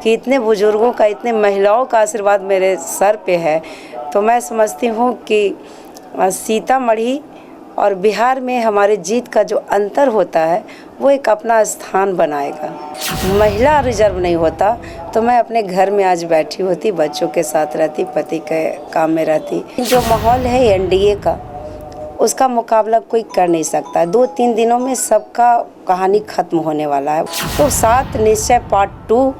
कि इतने बुजुर्गों का, इतने महिलाओं का आशीर्वाद मेरे सर पे है, तो मैं समझती हूँ कि सीतामढ़ी और बिहार में हमारे जीत का जो अंतर होता है वो एक अपना स्थान बनाएगा। महिला रिजर्व नहीं होता तो मैं अपने घर में आज बैठी होती, बच्चों के साथ रहती, पति के काम में रहती। जो माहौल है एनडीए का, उसका मुकाबला कोई कर नहीं सकता। 2-3 दिनों में सबका कहानी खत्म होने वाला है। तो 7 निश्चय पार्ट 2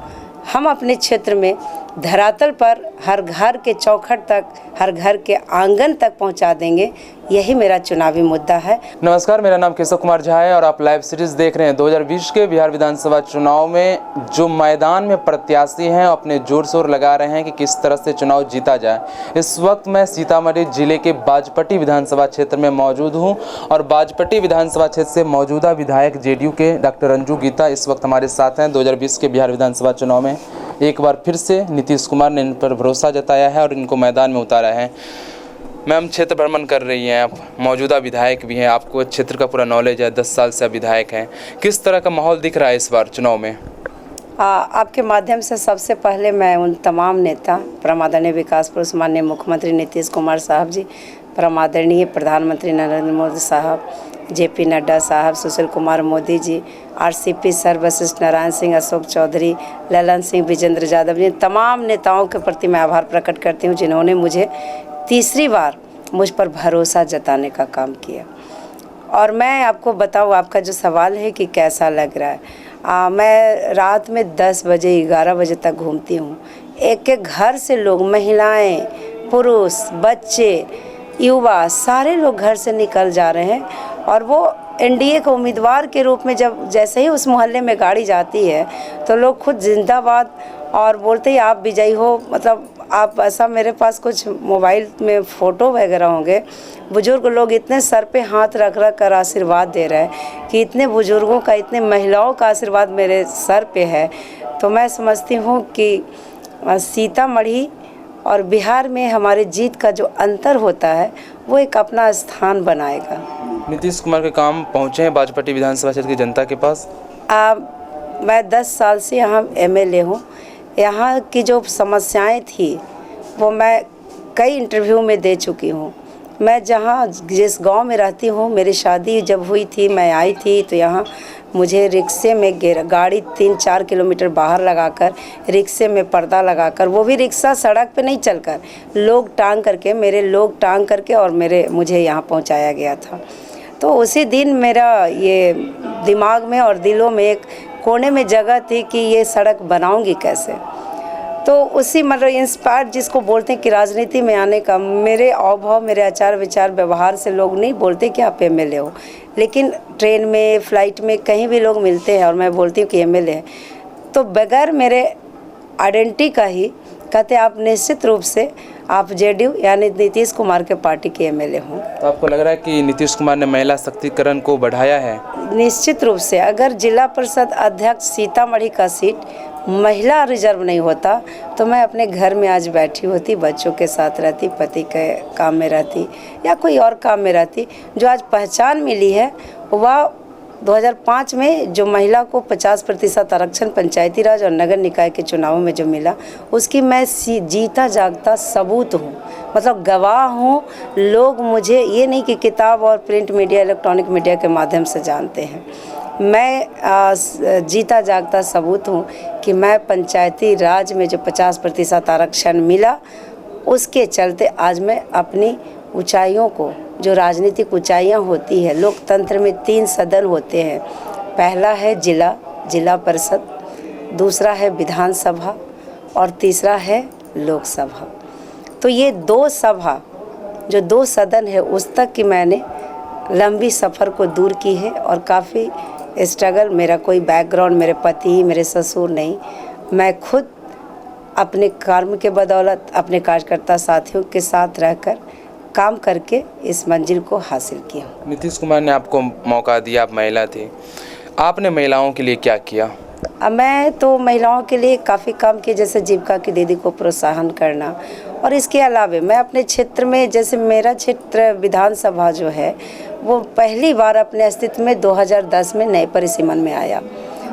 हम अपने क्षेत्र में धरातल पर हर घर के चौखट तक, हर घर के आंगन तक पहुंचा देंगे। यही मेरा चुनावी मुद्दा है। नमस्कार, मेरा नाम केशव कुमार झा है और आप लाइव सीरीज देख रहे हैं। 2020 के बिहार विधानसभा चुनाव में जो मैदान में प्रत्याशी हैं अपने जोर शोर लगा रहे हैं कि किस तरह से चुनाव जीता जाए। इस वक्त मैं सीतामढ़ी जिले के बाजपट्टी विधानसभा क्षेत्र में मौजूद हूं और बाजपट्टी विधानसभा क्षेत्र से मौजूदा विधायक जेडीयू के डॉक्टर अंजू गीता इस वक्त हमारे साथ हैं। 2020 के बिहार विधानसभा चुनाव में एक बार फिर से नीतीश कुमार ने इन पर भरोसा जताया है और इनको मैदान में उतारा है। मैम, क्षेत्र भ्रमण कर रही हैं, आप मौजूदा विधायक भी हैं, आपको क्षेत्र का पूरा नॉलेज है, 10 साल से आप विधायक हैं। किस तरह का माहौल दिख रहा है इस बार चुनाव में? आपके माध्यम से सबसे पहले मैं उन तमाम नेता, परमादरणीय विकास पुरुष माननीय मुख्यमंत्री नीतीश कुमार साहब जी, परमादरणीय प्रधानमंत्री नरेंद्र मोदी साहब, जेपी नड्डा साहब, सुशील कुमार मोदी जी, आरसीपी सर, वशिष्ठ नारायण सिंह, अशोक चौधरी, ललन सिंह, विजेंद्र यादव जी, तमाम नेताओं के प्रति मैं आभार प्रकट करती हूँ जिन्होंने मुझे तीसरी बार मुझ पर भरोसा जताने का काम किया। और मैं आपको बताऊँ, आपका जो सवाल है कि कैसा लग रहा है, मैं रात में 10 बजे 11 बजे तक घूमती हूँ। एक एक घर से लोग, महिलाएं, पुरुष, बच्चे, युवा, सारे लोग घर से निकल जा रहे हैं और वो एनडीए के उम्मीदवार के रूप में जैसे ही उस मोहल्ले में गाड़ी जाती है तो लोग खुद जिंदाबाद और बोलते ही आप विजयी हो। मतलब आप ऐसा, मेरे पास कुछ मोबाइल में फ़ोटो वगैरह होंगे, बुजुर्ग लोग इतने सर पे हाथ रख रख कर आशीर्वाद दे रहे हैं कि इतने बुजुर्गों का, इतने महिलाओं का आशीर्वाद मेरे सर पे है। तो मैं समझती हूँ कि सीतामढ़ी और बिहार में हमारे जीत का जो अंतर होता है वो एक अपना स्थान बनाएगा। नीतीश कुमार के काम पहुँचे हैं बाजपट्टी विधानसभा क्षेत्र की जनता के पास? मैं 10 साल से यहाँ एमएलए हूँ। यहाँ की जो समस्याएं थी वो मैं कई इंटरव्यू में दे चुकी हूँ। मैं जिस गांव में रहती हूँ, मेरी शादी जब हुई थी, मैं आई थी तो यहाँ मुझे रिक्शे में गाड़ी 3-4 किलोमीटर बाहर लगाकर, रिक्शे में पर्दा लगाकर, वो भी रिक्शा सड़क पे नहीं चलकर, लोग टांग करके और मुझे यहाँ पहुँचाया गया था। तो उसी दिन मेरा ये दिमाग में और दिलों में एक कोने में जगह थी कि ये सड़क बनाऊंगी कैसे। तो उसी मतलब इंस्पायर जिसको बोलते हैं कि राजनीति में आने का, मेरे हाव-भाव, मेरे आचार विचार व्यवहार से लोग नहीं बोलते कि आप एमएलए हो, लेकिन ट्रेन में, फ्लाइट में, कहीं भी लोग मिलते हैं और मैं बोलती हूँ कि एमएलए है, तो बगैर मेरे आइडेंटिटी का ही कहते आप निश्चित रूप से आप जेडीयू यानी नीतीश कुमार के पार्टी के एमएलए हों। तो आपको लग रहा है कि नीतीश कुमार ने महिला शक्तिकरण को बढ़ाया है? निश्चित रूप से। अगर जिला परिषद अध्यक्ष सीतामढ़ी का सीट महिला रिजर्व नहीं होता तो मैं अपने घर में आज बैठी होती, बच्चों के साथ रहती, पति के काम में रहती या कोई और काम में रहती। जो आज पहचान मिली है वह 2005 में जो महिला को 50% आरक्षण पंचायती राज और नगर निकाय के चुनावों में जो मिला, उसकी मैं जीता जागता सबूत हूँ, मतलब गवाह हूँ। लोग मुझे ये नहीं कि किताब और प्रिंट मीडिया, इलेक्ट्रॉनिक मीडिया के माध्यम से जानते हैं, मैं जीता जागता सबूत हूँ कि मैं पंचायती राज में जो 50% आरक्षण मिला, उसके चलते आज मैं अपनी ऊंचाइयों को, जो राजनीतिक ऊंचाइयाँ होती है, लोकतंत्र में 3 सदन होते हैं। पहला है जिला परिषद, दूसरा है विधानसभा और तीसरा है लोकसभा। तो ये 2 सभा, जो 2 सदन है, उस तक की मैंने लंबी सफ़र को दूर की है और काफ़ी स्ट्रगल। मेरा कोई बैकग्राउंड, मेरे पति, मेरे ससुर नहीं, मैं खुद अपने कर्म के बदौलत अपने कार्यकर्ता साथियों के साथ रहकर काम करके इस मंजिल को हासिल किया। नीतीश कुमार ने आपको मौका दिया, आप महिला थी, आपने महिलाओं के लिए क्या किया? मैं तो महिलाओं के लिए काफ़ी काम किया, जैसे जीविका की दीदी को प्रोत्साहन करना, और इसके अलावा मैं अपने क्षेत्र में, जैसे मेरा क्षेत्र विधानसभा जो है वो पहली बार अपने अस्तित्व में 2010 में नए परिसीमन में आया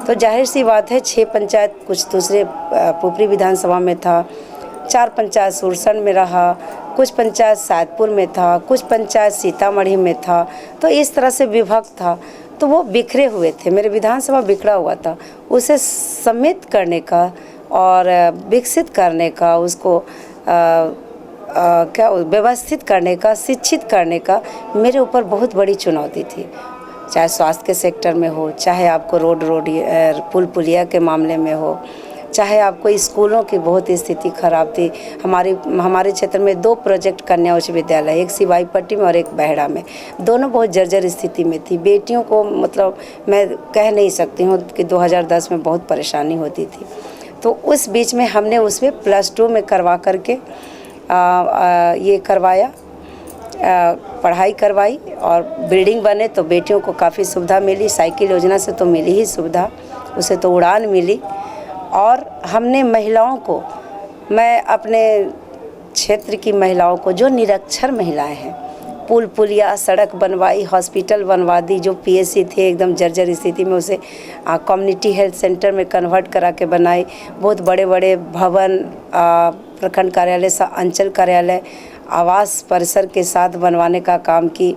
तो जाहिर सी बात है 6 पंचायत कुछ दूसरे पुपरी विधानसभा में था, 4 पंचायत सुरसन में रहा, कुछ पंचायत सैदपुर में था, कुछ पंचायत सीतामढ़ी में था, तो इस तरह से विभक्त था। तो वो बिखरे हुए थे, मेरे विधानसभा बिखरा हुआ था। उसे समेत करने का और विकसित करने का, उसको क्या व्यवस्थित करने का, शिक्षित करने का मेरे ऊपर बहुत बड़ी चुनौती थी। चाहे स्वास्थ्य के सेक्टर में हो, चाहे आपको रोड पुल पुलिया के मामले में हो, चाहे आपको स्कूलों की बहुत स्थिति खराब थी। हमारे क्षेत्र में 2 प्रोजेक्ट कन्या उच्च विद्यालय, एक सिवाई पट्टी में और एक बहड़ा में, दोनों बहुत जर्जर स्थिति में थी। बेटियों को मतलब मैं कह नहीं सकती हूँ कि 2010 में बहुत परेशानी होती थी। तो उस बीच में हमने उसमें +2 में करवा करके ये करवाया, पढ़ाई करवाई और बिल्डिंग बने तो बेटियों को काफ़ी सुविधा मिली। साइकिल योजना से तो मिली ही सुविधा, उसे तो उड़ान मिली। और हमने महिलाओं को, मैं अपने क्षेत्र की महिलाओं को, जो निरक्षर महिलाएं हैं, पुल पुलिया, सड़क बनवाई, हॉस्पिटल बनवा दी। जो पीएससी थे एकदम जर्जर स्थिति में, उसे कम्युनिटी हेल्थ सेंटर में कन्वर्ट करा के बनाई। बहुत बड़े बड़े भवन, प्रखंड कार्यालय, अंचल कार्यालय, आवास परिसर के साथ बनवाने का काम की।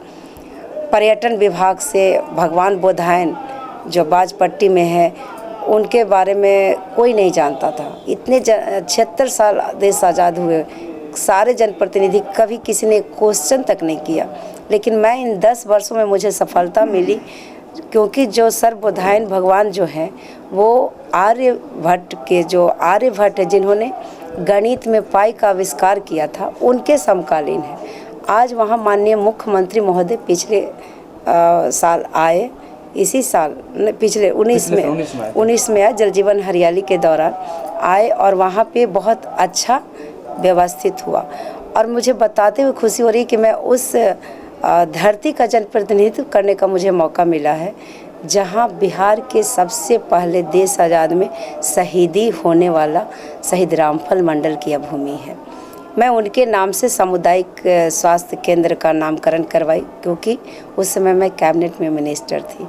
पर्यटन विभाग से भगवान बोधायन जो बाजपट्टी में है, उनके बारे में कोई नहीं जानता था। इतने 76 साल देश आज़ाद हुए, सारे जनप्रतिनिधि, कभी किसी ने क्वेश्चन तक नहीं किया। लेकिन मैं इन 10 वर्षों में मुझे सफलता मिली, क्योंकि जो सर्वबोधायन भगवान जो हैं, वो आर्यभट्ट है, जिन्होंने गणित में पाई का आविष्कार किया था, उनके समकालीन है। आज वहाँ माननीय मुख्यमंत्री महोदय पिछले साल आए, इसी साल पिछले 19 में आए, जल जीवन हरियाली के दौरान आए, और वहाँ पे बहुत अच्छा व्यवस्थित हुआ। और मुझे बताते हुए खुशी हो रही कि मैं उस धरती का जनप्रतिनिधित्व करने का मुझे मौका मिला है, जहाँ बिहार के सबसे पहले देश आज़ाद में शहीदी होने वाला शहीद रामफल मंडल की भूमि है। मैं उनके नाम से सामुदायिक स्वास्थ्य केंद्र का नामकरण करवाई, क्योंकि उस समय मैं कैबिनेट में मिनिस्टर थी।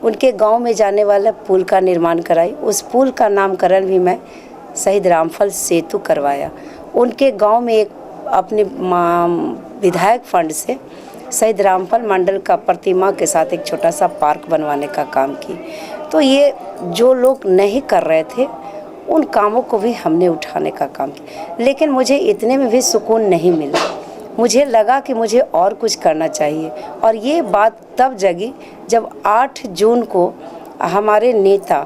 उनके गांव में जाने वाला पुल का निर्माण कराई, उस पुल का नामकरण भी मैं शहीद रामफल सेतु करवाया। उनके गांव में एक अपने विधायक फंड से शहीद रामफल मंडल का प्रतिमा के साथ एक छोटा सा पार्क बनवाने का काम की। तो ये जो लोग नहीं कर रहे थे, उन कामों को भी हमने उठाने का काम किया। लेकिन मुझे इतने में भी सुकून नहीं मिला, मुझे लगा कि मुझे और कुछ करना चाहिए। और ये बात तब जगी जब 8 जून को हमारे नेता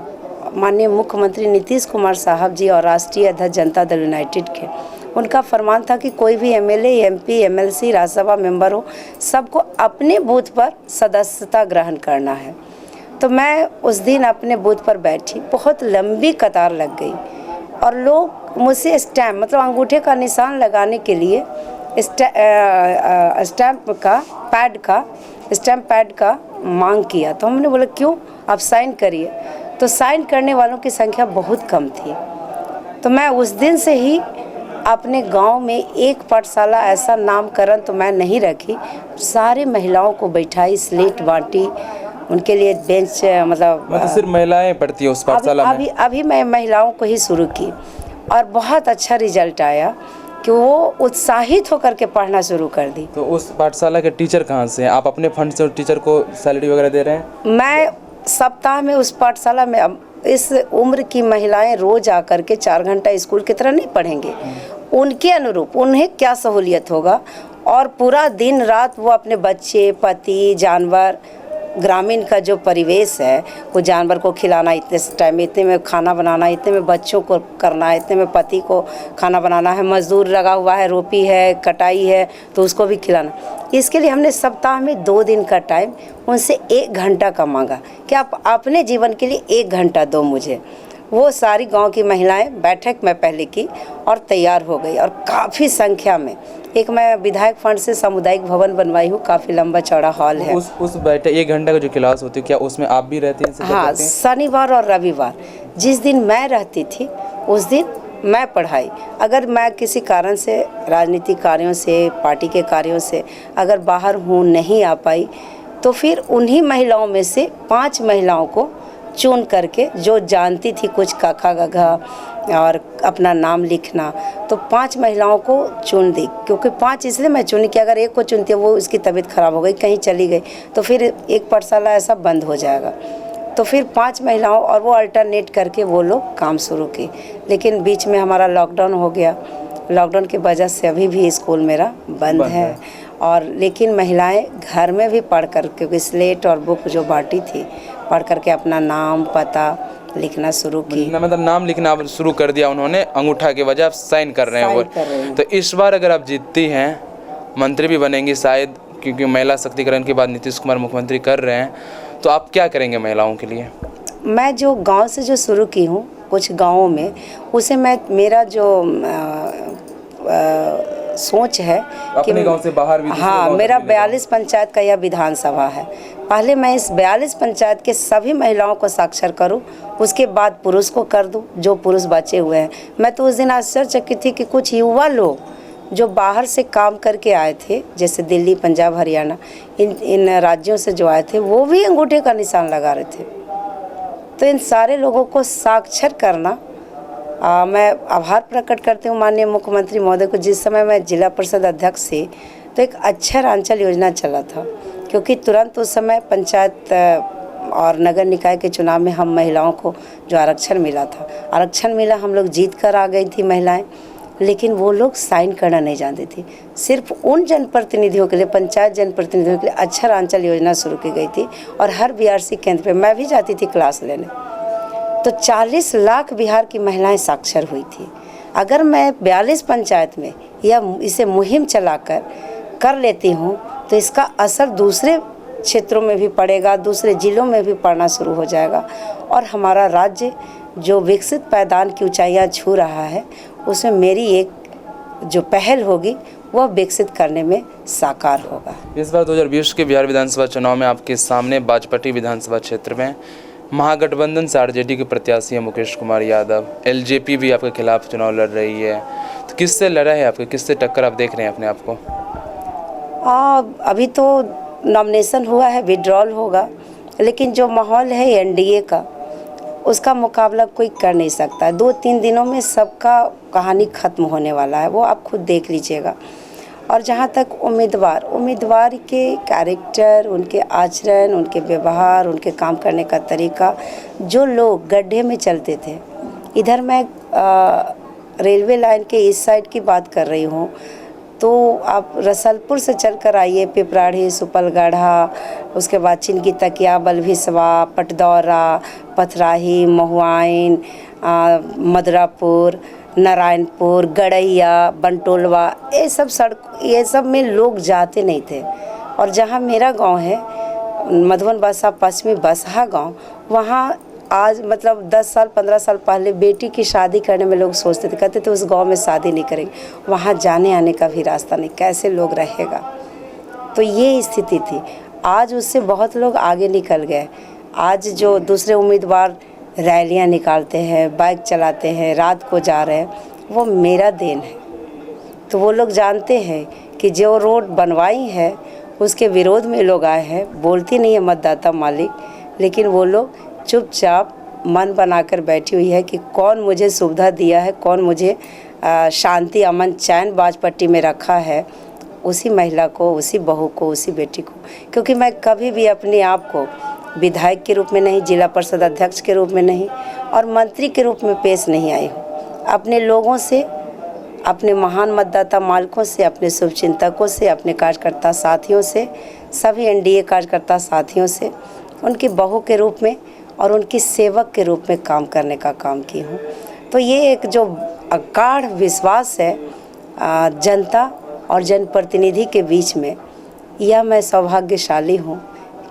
माननीय मुख्यमंत्री नीतीश कुमार साहब जी और राष्ट्रीय अध्यक्ष जनता दल यूनाइटेड के, उनका फरमान था कि कोई भी MLA, MP, MLC, Rajya Sabha member हो, सबको अपने बूथ पर सदस्यता ग्रहण करना है। तो मैं उस दिन अपने बूथ पर बैठी, बहुत लंबी कतार लग गई और लोग मुझसे स्टैम्प, मतलब अंगूठे का निशान लगाने के लिए स्टैम्प पैड का मांग किया। तो हमने बोला क्यों, आप साइन करिए। तो साइन करने वालों की संख्या बहुत कम थी। तो मैं उस दिन से ही अपने गांव में एक पाठशाला ऐसा नामकरण तो मैं नहीं रखी, सारे महिलाओं को बैठाई, स्लेट बांटी, उनके लिए बेंच, मतलब सिर्फ महिलाएं पढ़ती है उस पाठशाला में? अभी मैं महिलाओं को ही शुरू की और बहुत अच्छा रिजल्ट आया कि वो उत्साहित होकर के पढ़ना शुरू कर दी। तो उस पाठशाला के टीचर कहाँ से हैं? आप अपने फंड से टीचर को सैलरी वगैरह दे रहे हैं? मैं सप्ताह में उस पाठशाला में, अब इस उम्र की महिलाएं रोज आकर के 4 घंटा स्कूल की तरह नहीं पढ़ेंगे, उनके अनुरूप उन्हें क्या सहूलियत होगा, और पूरा दिन रात वो अपने बच्चे, पति, जानवर, ग्रामीण का जो परिवेश है, वो जानवर को खिलाना इतने टाइम में, इतने में खाना बनाना, इतने में बच्चों को करना है, इतने में पति को खाना बनाना है, मजदूर लगा हुआ है, रोपी है, कटाई है, तो उसको भी खिलाना। इसके लिए हमने सप्ताह में 2 दिन का टाइम उनसे 1 घंटा का मांगा कि आप अपने जीवन के लिए 1 घंटा दो मुझे। वो सारी गांव की महिलाएं बैठक में पहले की और तैयार हो गई, और काफ़ी संख्या में। एक मैं विधायक फंड से सामुदायिक भवन बनवाई हूँ, काफ़ी लंबा चौड़ा हॉल है। उस बैठक 1 घंटा का जो क्लास होती है, क्या उसमें आप भी रहती हैं? हाँ, शनिवार और रविवार, जिस दिन मैं रहती थी उस दिन मैं पढ़ाई। अगर मैं किसी कारण से, राजनीतिक कार्यों से, पार्टी के कार्यों से अगर बाहर हूँ, नहीं आ पाई, तो फिर उन्हीं महिलाओं में से 5 महिलाओं को चुन करके, जो जानती थी कुछ काका गघा और अपना नाम लिखना, तो 5 महिलाओं को चुन दी। क्योंकि 5 इसलिए मैं चुनी कि अगर एक को चुनती है, वो उसकी तबीयत खराब हो गई, कहीं चली गई, तो फिर एक पाठशाला ऐसा बंद हो जाएगा। तो फिर 5 महिलाओं और वो अल्टरनेट करके वो लोग काम शुरू की। लेकिन बीच में हमारा लॉकडाउन हो गया। लॉकडाउन की वजह से अभी भी स्कूल मेरा बंद है। और लेकिन महिलाएं घर में भी पढ़ कर, क्योंकि स्लेट और बुक जो बांटी थी, पढ़ करके अपना नाम पता लिखना शुरू की। मतलब नाम लिखना अब शुरू कर दिया उन्होंने, अंगूठा के वजह आप साइन कर रहे हैं। तो इस बार अगर आप जीतती हैं, मंत्री भी बनेंगी शायद, क्योंकि महिला शक्तिकरण के बाद नीतीश कुमार मुख्यमंत्री कर रहे हैं, तो आप क्या करेंगे महिलाओं के लिए? मैं जो गांव से जो शुरू की हूँ कुछ गांवों में, उसे मैं, मेरा जो सोच है कि अपने गांव से बाहर भी, हाँ, मेरा 42 पंचायत का यह विधानसभा है। पहले मैं इस 42 पंचायत के सभी महिलाओं को साक्षर करूं, उसके बाद पुरुष को कर दूं, जो पुरुष बचे हुए हैं। मैं तो उस दिन आश्चर्यचकित थी कि कुछ युवा लोग जो बाहर से काम करके आए थे, जैसे दिल्ली, पंजाब, हरियाणा, इन राज्यों से जो आए थे, वो भी अंगूठे का निशान लगा रहे थे। तो इन सारे लोगों को साक्षर करना, मैं आभार प्रकट करती हूँ माननीय मुख्यमंत्री महोदय को। जिस समय मैं जिला परिषद अध्यक्ष थी, तो एक अक्षरांचल योजना चला था, क्योंकि तुरंत उस समय पंचायत और नगर निकाय के चुनाव में हम महिलाओं को जो आरक्षण मिला था, आरक्षण मिला, हम लोग जीत कर आ गई थी महिलाएं। लेकिन वो लोग साइन करना नहीं जानती थी। सिर्फ उन जनप्रतिनिधियों के लिए, पंचायत जनप्रतिनिधियों के लिए अक्षरांचल योजना शुरू की गई थी। और हर बीआरसी केंद्र पे मैं भी जाती थी क्लास लेने, तो 40 लाख बिहार की महिलाएं साक्षर हुई थी। अगर मैं 42 पंचायत में यह इसे मुहिम चलाकर कर लेती हूँ, तो इसका असर दूसरे क्षेत्रों में भी पड़ेगा, दूसरे जिलों में भी पड़ना शुरू हो जाएगा। और हमारा राज्य जो विकसित पायदान की ऊंचाइयाँ छू रहा है, उसमें मेरी एक जो पहल होगी वह विकसित करने में साकार होगा। इस बार 2020 के बिहार विधानसभा चुनाव में आपके सामने बाजपट्टी विधानसभा क्षेत्र में महागठबंधन से आरजेडी के प्रत्याशी हैं मुकेश कुमार यादव, एलजेपी भी आपके खिलाफ चुनाव लड़ रही है, तो किससे लड़ा है आपके, किससे टक्कर आप देख रहे हैं अपने आप को? अभी तो नॉमिनेशन हुआ है, विड्रॉल होगा, लेकिन जो माहौल है एनडीए का, उसका मुकाबला कोई कर नहीं सकता। 2-3 दिनों में सबका कहानी ख़त्म होने वाला है, वो आप खुद देख लीजिएगा। और जहाँ तक उम्मीदवार के कैरेक्टर, उनके आचरण, उनके व्यवहार, उनके काम करने का तरीका, जो लोग गड्ढे में चलते थे, इधर मैं रेलवे लाइन के इस साइड की बात कर रही हूँ, तो आप रसलपुर से चलकर आइए, पिपराढ़ी, सुपलगढ़ा, उसके बाद चिनकी तकिया, बलभिसवा, पटदौरा, पथराही, महुआइन, मदरापुर, नारायणपुर, गड़ैया, बंटोलवा, ये सब सड़क, ये सब में लोग जाते नहीं थे। और जहाँ मेरा गांव है मधुबन बसा पश्चिमी बसहा गांव, वहाँ आज मतलब 10 साल 15 साल पहले बेटी की शादी करने में लोग सोचते थे, कहते थे उस गांव में शादी नहीं करेंगे, वहाँ जाने आने का भी रास्ता नहीं, कैसे लोग रहेगा। तो ये स्थिति थी। आज उससे बहुत लोग आगे निकल गए। आज जो दूसरे उम्मीदवार रैलियां निकालते हैं, बाइक चलाते हैं, रात को जा रहे हैं, वो मेरा देन है। तो वो लोग जानते हैं कि जो रोड बनवाई है उसके विरोध में लोग आए हैं। बोलती नहीं है मतदाता मालिक, लेकिन वो लोग चुपचाप मन बनाकर बैठी हुई है कि कौन मुझे सुविधा दिया है, कौन मुझे शांति, अमन, चैन बाजपट्टी में रखा है, उसी महिला को, उसी बहू को, उसी बेटी को। क्योंकि मैं कभी भी अपने आप को विधायक के रूप में नहीं, जिला परिषद अध्यक्ष के रूप में नहीं और मंत्री के रूप में पेश नहीं आई हूँ। अपने लोगों से, अपने महान मतदाता मालिकों से, अपने शुभचिंतकों से, अपने कार्यकर्ता साथियों से, सभी एनडीए कार्यकर्ता साथियों से, उनकी बहू के रूप में और उनकी सेवक के रूप में काम करने का काम की हूँ। तो ये एक जो गाढ़ विश्वास है जनता और जनप्रतिनिधि के बीच में, यह मैं सौभाग्यशाली हूँ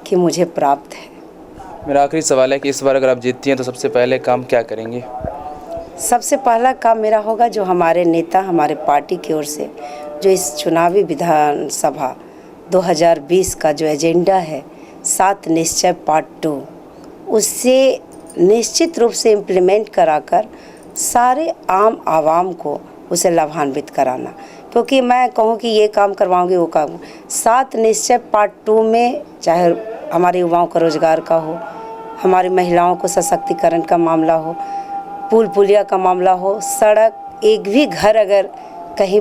कि मुझे प्राप्त है। मेरा आखिरी सवाल है कि इस बार अगर आप जीतती हैं तो सबसे पहले काम क्या करेंगे? सबसे पहला काम मेरा होगा, जो हमारे नेता, हमारे पार्टी की ओर से जो इस चुनावी विधानसभा 2020 का जो एजेंडा है 7 निश्चय पार्ट 2, उससे निश्चित रूप से इम्प्लीमेंट कराकर सारे आम आवाम को उसे लाभान्वित कराना। क्योंकि मैं कहूँ कि ये काम करवाऊँगी, वो काम, 7 निश्चय पार्ट 2 में चाहे हमारे युवाओं का रोजगार का हो, हमारी महिलाओं को सशक्तिकरण का मामला हो, पुल पुलिया का मामला हो, सड़क, एक भी घर अगर कहीं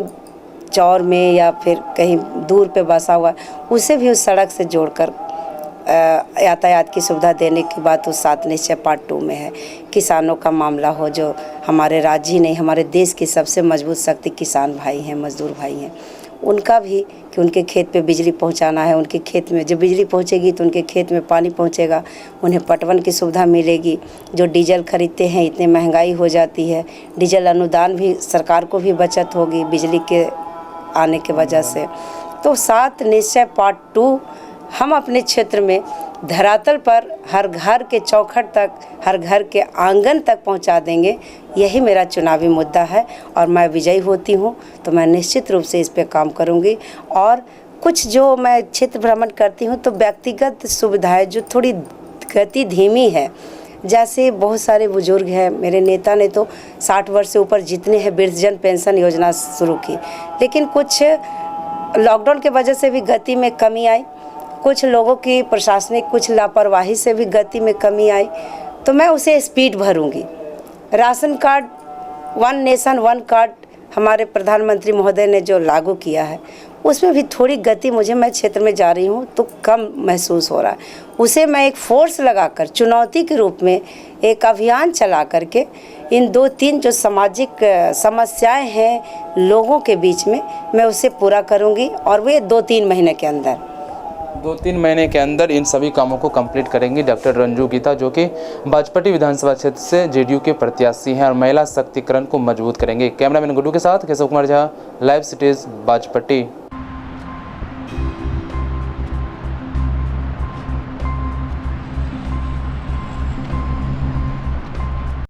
चौर में या फिर कहीं दूर पे बसा हुआ उसे भी उस सड़क से जोड़कर यातायात की सुविधा देने की बात उस 7 निश्चय पार्ट 2 में है। किसानों का मामला हो, जो हमारे राज्य ही नहीं हमारे देश की सबसे मजबूत शक्ति किसान भाई हैं, मजदूर भाई हैं, उनका भी कि उनके खेत पे बिजली पहुंचाना है। उनके खेत में जब बिजली पहुंचेगी तो उनके खेत में पानी पहुंचेगा, उन्हें पटवन की सुविधा मिलेगी। जो डीजल खरीदते हैं, इतनी महंगाई हो जाती है, डीजल अनुदान भी सरकार को भी बचत होगी बिजली के आने के वजह से। तो 7 निश्चय पार्ट 2 हम अपने क्षेत्र में धरातल पर हर घर के चौखट तक, हर घर के आंगन तक पहुंचा देंगे। यही मेरा चुनावी मुद्दा है और मैं विजयी होती हूं तो मैं निश्चित रूप से इस पे काम करूंगी। और कुछ जो मैं क्षेत्र भ्रमण करती हूं तो व्यक्तिगत सुविधाएं जो थोड़ी गति धीमी है, जैसे बहुत सारे बुजुर्ग हैं, मेरे नेता ने तो 60 वर्ष से ऊपर जितने हैं वृद्धजन पेंशन योजना शुरू की, लेकिन कुछ लॉकडाउन के वजह से भी गति में कमी आई, कुछ लोगों की प्रशासनिक कुछ लापरवाही से भी गति में कमी आई, तो मैं उसे स्पीड भरूंगी। राशन कार्ड, 1 नेशन 1 कार्ड हमारे प्रधानमंत्री महोदय ने जो लागू किया है उसमें भी थोड़ी गति मुझे, मैं क्षेत्र में जा रही हूँ तो कम महसूस हो रहा है। उसे मैं एक फोर्स लगाकर चुनौती के रूप में एक अभियान चला करके इन 2-3 जो सामाजिक समस्याएं हैं लोगों के बीच में, मैं उसे पूरा करूँगी और वे 2-3 महीने के अंदर 2-3 महीने के अंदर इन सभी कामों को कंप्लीट करेंगी डॉक्टर रंजू गीता, जो कि बाजपट्टी विधानसभा क्षेत्र से जेडीयू के प्रत्याशी हैं और महिला शक्तिकरण को मजबूत करेंगे। कैमरामैन गुड्डू के साथ केशव कुमार झा, लाइव सिटीज, बाजपट्टी।